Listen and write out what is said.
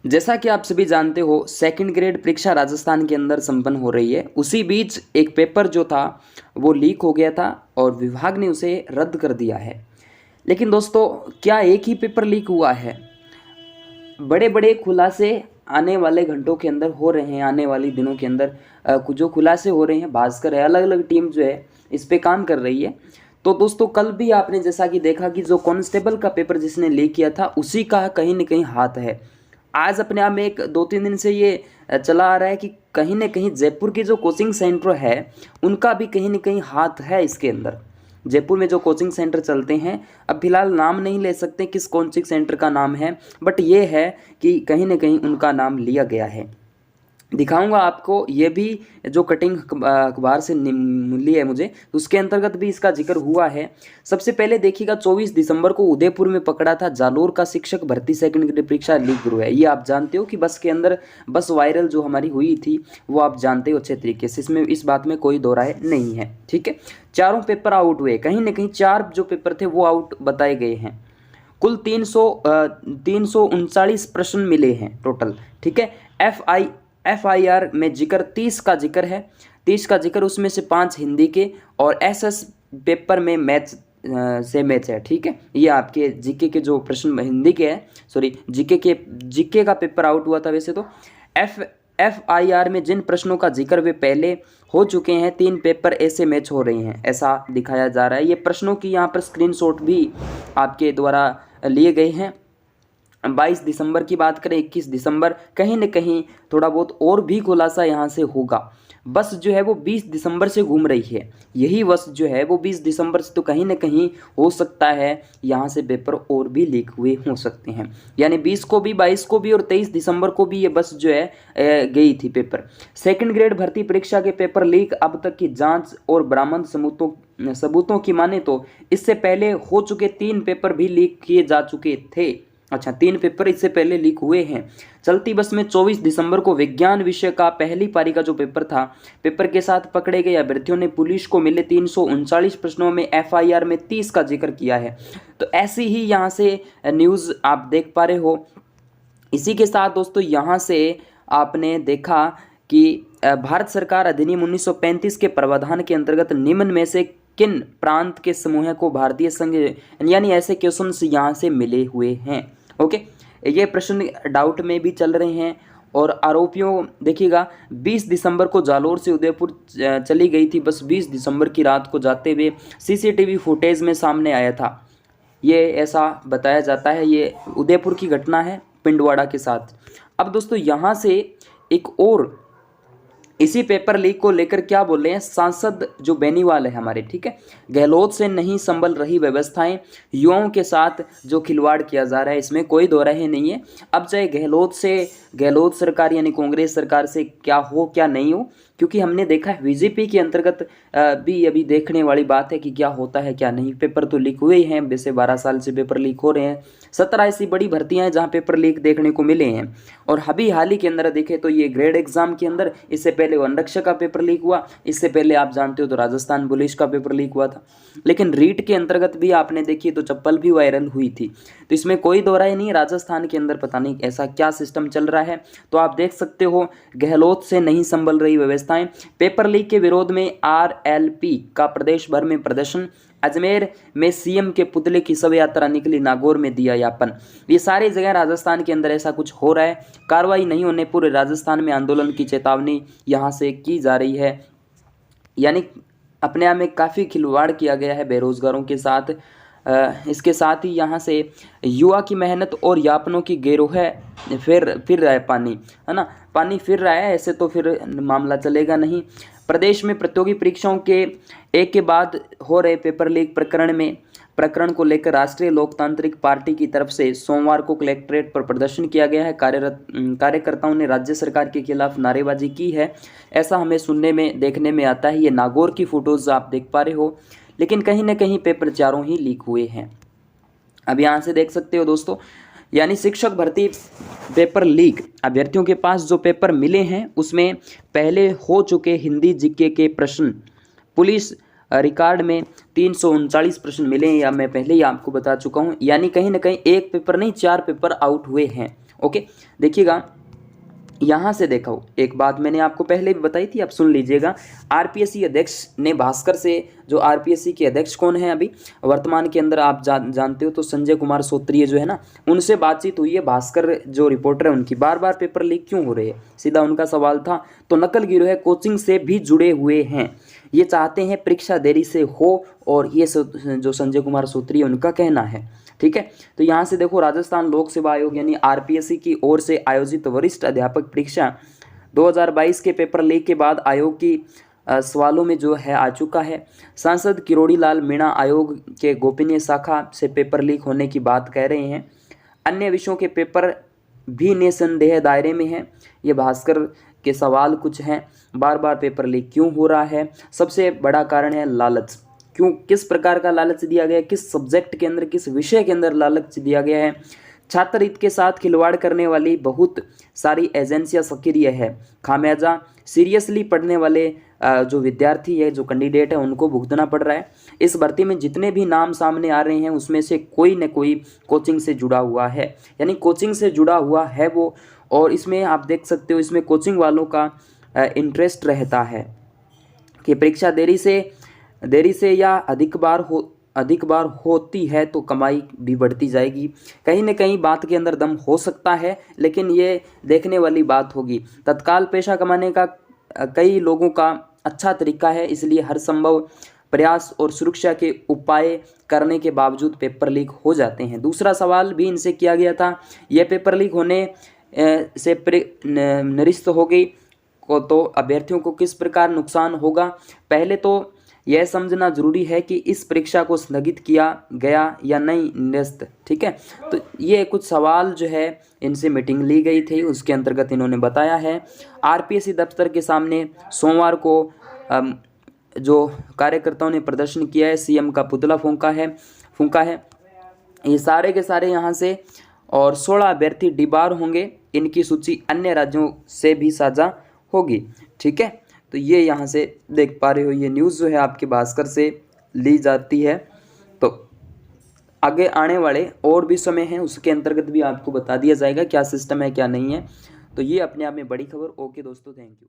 जैसा कि आप सभी जानते हो, सेकंड ग्रेड परीक्षा राजस्थान के अंदर संपन्न हो रही है। उसी बीच एक पेपर जो था वो लीक हो गया था और विभाग ने उसे रद्द कर दिया है। लेकिन दोस्तों, क्या एक ही पेपर लीक हुआ है? बड़े बड़े खुलासे आने वाले घंटों के अंदर हो रहे हैं, आने वाले दिनों के अंदर जो खुलासे हो रहे हैं, भास्कर है, अलग अलग टीम जो है इस पे काम कर रही है। तो दोस्तों, कल भी आपने जैसा कि देखा कि जो कांस्टेबल का पेपर जिसने लीक किया था उसी का कहीं ना कहीं हाथ है। आज अपने आप में एक 2-3 दिन से ये चला आ रहा है कि कहीं ना कहीं जयपुर की जो कोचिंग सेंटर है उनका भी कहीं ना कहीं हाथ है इसके अंदर। जयपुर में जो कोचिंग सेंटर चलते हैं, अब फिलहाल नाम नहीं ले सकते किस कोचिंग सेंटर का नाम है, बट ये है कि कहीं ना कहीं उनका नाम लिया गया है। दिखाऊंगा आपको ये भी, जो कटिंग अखबार से मिली है मुझे, तो उसके अंतर्गत भी इसका जिक्र हुआ है। सबसे पहले देखिएगा, 24 दिसंबर को उदयपुर में पकड़ा था जालोर का शिक्षक भर्ती सेकंड ग्रेड परीक्षा लीक हुआ है। ये आप जानते हो कि बस के अंदर बस वायरल जो हमारी हुई थी वो आप जानते हो अच्छे तरीके से, इसमें इस बात में कोई दो राय नहीं है। ठीक है, चारों पेपर आउट हुए, कहीं ना कहीं 4 जो पेपर थे वो आउट बताए गए हैं। कुल 339 प्रश्न मिले हैं टोटल। ठीक है, FIR में जिक्र 30 का जिक्र है, 30 का जिक्र, उसमें से 5 हिंदी के और SS पेपर में मैथ्स से मैच है। ठीक है, ये आपके जीके के जो प्रश्न हिंदी के हैं, सॉरी जीके का पेपर आउट हुआ था। वैसे तो FIR में जिन प्रश्नों का जिक्र वे पहले हो चुके हैं, 3 पेपर ऐसे मैच हो रहे हैं, ऐसा दिखाया जा रहा है। ये प्रश्नों की यहाँ पर स्क्रीनशॉट भी आपके द्वारा लिए गए हैं। 22 दिसंबर की बात करें, 21 दिसंबर, कहीं न कहीं थोड़ा बहुत और भी खुलासा यहाँ से होगा। बस जो है वो 20 दिसंबर से घूम रही है, यही बस जो है वो 20 दिसंबर से, तो कहीं ना कहीं हो सकता है यहाँ से पेपर और भी लीक हुए हो सकते हैं। यानी 20 को भी, 22 को भी और 23 दिसंबर को भी ये बस जो है गई थी पेपर। सेकंड ग्रेड भर्ती परीक्षा के पेपर लीक अब तक की जांच और बरामद सबूतों की माने तो इससे पहले हो चुके 3 पेपर भी लीक किए जा चुके थे। अच्छा, 3 पेपर इससे पहले लीक हुए हैं। चलती बस में 24 दिसंबर को विज्ञान विषय का पहली पारी का जो पेपर था, पेपर के साथ पकड़े गए अभ्यर्थियों ने पुलिस को मिले 339 प्रश्नों में FIR में 30 का जिक्र किया है। तो ऐसी ही यहाँ से न्यूज़ आप देख पा रहे हो। इसी के साथ दोस्तों, यहाँ से आपने देखा कि भारत सरकार अधिनियम 1935 के प्रावधान के अंतर्गत निम्न में से किन प्रांत के समूह को भारतीय संघ, यानी ऐसे क्वेश्चंस यहाँ से मिले हुए हैं। ओके, ये प्रश्न डाउट में भी चल रहे हैं। और आरोपियों देखिएगा, 20 दिसंबर को जालोर से उदयपुर चली गई थी बस, 20 दिसंबर की रात को जाते हुए CCTV फुटेज में सामने आया था। ये ऐसा बताया जाता है, ये उदयपुर की घटना है पिंडवाड़ा के साथ। अब दोस्तों, यहाँ से एक और इसी पेपर लीक को लेकर क्या बोल रहे हैं सांसद जो बेनीवाल है हमारे, ठीक है, गहलोत से नहीं संभल रही व्यवस्थाएं, युवाओं के साथ जो खिलवाड़ किया जा रहा है इसमें कोई दो राय नहीं है। अब चाहे गहलोत सरकार यानी कांग्रेस सरकार से क्या हो क्या नहीं हो, क्योंकि हमने देखा है बीजेपी के अंतर्गत भी अभी देखने वाली बात है कि क्या होता है क्या नहीं। पेपर तो लीक हुए हैं, वैसे 12 साल से पेपर लीक हो रहे हैं। 17 ऐसी बड़ी भर्तियां हैं जहां पेपर लीक देखने को मिले हैं। और अभी हाल ही के अंदर देखें तो ये ग्रेड एग्जाम के अंदर, इससे पहले वनरक्षक का पेपर लीक हुआ, इससे पहले आप जानते हो तो राजस्थान पुलिस का पेपर लीक हुआ था। लेकिन रीट के अंतर्गत भी आपने देखी तो चप्पल भी वायरल हुई थी। तो इसमें कोई दो राय नहीं, राजस्थान के अंदर पता नहीं ऐसा क्या सिस्टम चल रहा है। तो आप देख सकते हो, गहलोत से नहीं संभल रही व्यवस्थाएं, पेपर लीक के विरोध में RLP का प्रदेश भर में प्रदर्शन, अजमेर में CM के पुतले की शव यात्रा निकली, नागौर में दिया ज्ञापन। ये सारी जगह राजस्थान के अंदर ऐसा कुछ हो रहा है। कार्रवाई नहीं होने पूरे राजस्थान में आंदोलन की चेतावनी यहाँ से की जा रही है। यानी अपने आप में काफ़ी खिलवाड़ किया गया है बेरोजगारों के साथ। इसके साथ ही यहाँ से युवा की मेहनत और यापनों की गिरोह फिर रहा है पानी, है ना, पानी फिर रहा है, ऐसे तो फिर मामला चलेगा नहीं। प्रदेश में प्रतियोगी परीक्षाओं के एक के बाद हो रहे पेपर लीक प्रकरण को लेकर राष्ट्रीय लोकतांत्रिक पार्टी की तरफ से सोमवार को कलेक्ट्रेट पर प्रदर्शन किया गया है। कार्यकर्ताओं ने राज्य सरकार के खिलाफ नारेबाजी की है, ऐसा हमें सुनने में देखने में आता है। ये नागौर की फोटोज आप देख पा रहे हो, लेकिन कहीं ना कहीं पेपर चारों ही लीक हुए हैं। अब यहाँ से देख सकते हो दोस्तों, यानी शिक्षक भर्ती पेपर लीक, अभ्यर्थियों के पास जो पेपर मिले हैं उसमें पहले हो चुके हिंदी जीके के प्रश्न, पुलिस रिकॉर्ड में 339 प्रश्न मिले हैं, या मैं पहले ही आपको बता चुका हूं। यानी कहीं ना कहीं एक पेपर नहीं 4 पेपर आउट हुए हैं। ओके, देखिएगा यहाँ से देखो, एक बात मैंने आपको पहले भी बताई थी, आप सुन लीजिएगा। आरपीएससी अध्यक्ष ने भास्कर से, जो आरपीएससी के अध्यक्ष कौन है अभी वर्तमान के अंदर आप जानते हो, तो संजय कुमार सोत्रिय जो है ना, उनसे बातचीत हुई है। भास्कर जो रिपोर्टर है उनकी बार बार पेपर लीक क्यों हो रहे हैं, सीधा उनका सवाल था। तो नकल गिरोह कोचिंग से भी जुड़े हुए हैं, ये चाहते हैं परीक्षा देरी से हो, और ये जो संजय कुमार सोत्रिय उनका कहना है। ठीक है, तो यहाँ से देखो, राजस्थान लोक सेवा आयोग यानी आरपीएससी की ओर से आयोजित वरिष्ठ अध्यापक परीक्षा 2022 के पेपर लीक के बाद आयोग की सवालों में जो है आ चुका है। सांसद किरोड़ी लाल मीणा आयोग के गोपनीय शाखा से पेपर लीक होने की बात कह रहे हैं। अन्य विषयों के पेपर भी निसंदेह दायरे में हैं। ये भास्कर के सवाल कुछ हैं, बार बार पेपर लीक क्यों हो रहा है। सबसे बड़ा कारण है लालच। क्यों, किस प्रकार का लालच दिया गया है, किस सब्जेक्ट के अंदर, किस विषय के अंदर लालच दिया गया है। छात्र हित के साथ खिलवाड़ करने वाली बहुत सारी एजेंसियां सक्रिय है। खामियाजा सीरियसली पढ़ने वाले जो विद्यार्थी है, जो कैंडिडेट है, उनको भुगतना पड़ रहा है। इस भर्ती में जितने भी नाम सामने आ रहे हैं उसमें से कोई न कोई कोचिंग से जुड़ा हुआ है, यानी कोचिंग से जुड़ा हुआ है वो। और इसमें आप देख सकते हो, इसमें कोचिंग वालों का इंटरेस्ट रहता है कि परीक्षा देरी से या अधिक बार होती है तो कमाई भी बढ़ती जाएगी। कहीं न कहीं बात के अंदर दम हो सकता है, लेकिन ये देखने वाली बात होगी। तत्काल पैसा कमाने का कई लोगों का अच्छा तरीका है, इसलिए हर संभव प्रयास और सुरक्षा के उपाय करने के बावजूद पेपर लीक हो जाते हैं। दूसरा सवाल भी इनसे किया गया था, यह पेपर लीक होने से निरस्त हो गई तो अभ्यर्थियों को किस प्रकार नुकसान होगा। पहले तो यह समझना जरूरी है कि इस परीक्षा को स्थगित किया गया या नहीं, निरस्त। ठीक है, तो ये कुछ सवाल जो है इनसे मीटिंग ली गई थी, उसके अंतर्गत इन्होंने बताया है। आरपीएससी दफ्तर के सामने सोमवार को जो कार्यकर्ताओं ने प्रदर्शन किया है, सीएम का पुतला फूंका है। ये सारे के सारे यहाँ से, और 16 अभ्यर्थी डिबार होंगे। इनकी सूची अन्य राज्यों से भी साझा होगी। ठीक है, तो ये यहाँ से देख पा रहे हो, ये न्यूज़ जो है आपके भास्कर से ली जाती है। तो आगे आने वाले और भी समय हैं, उसके अंतर्गत भी आपको बता दिया जाएगा क्या सिस्टम है क्या नहीं है। तो ये अपने आप में बड़ी खबर। ओके दोस्तों, थैंक यू।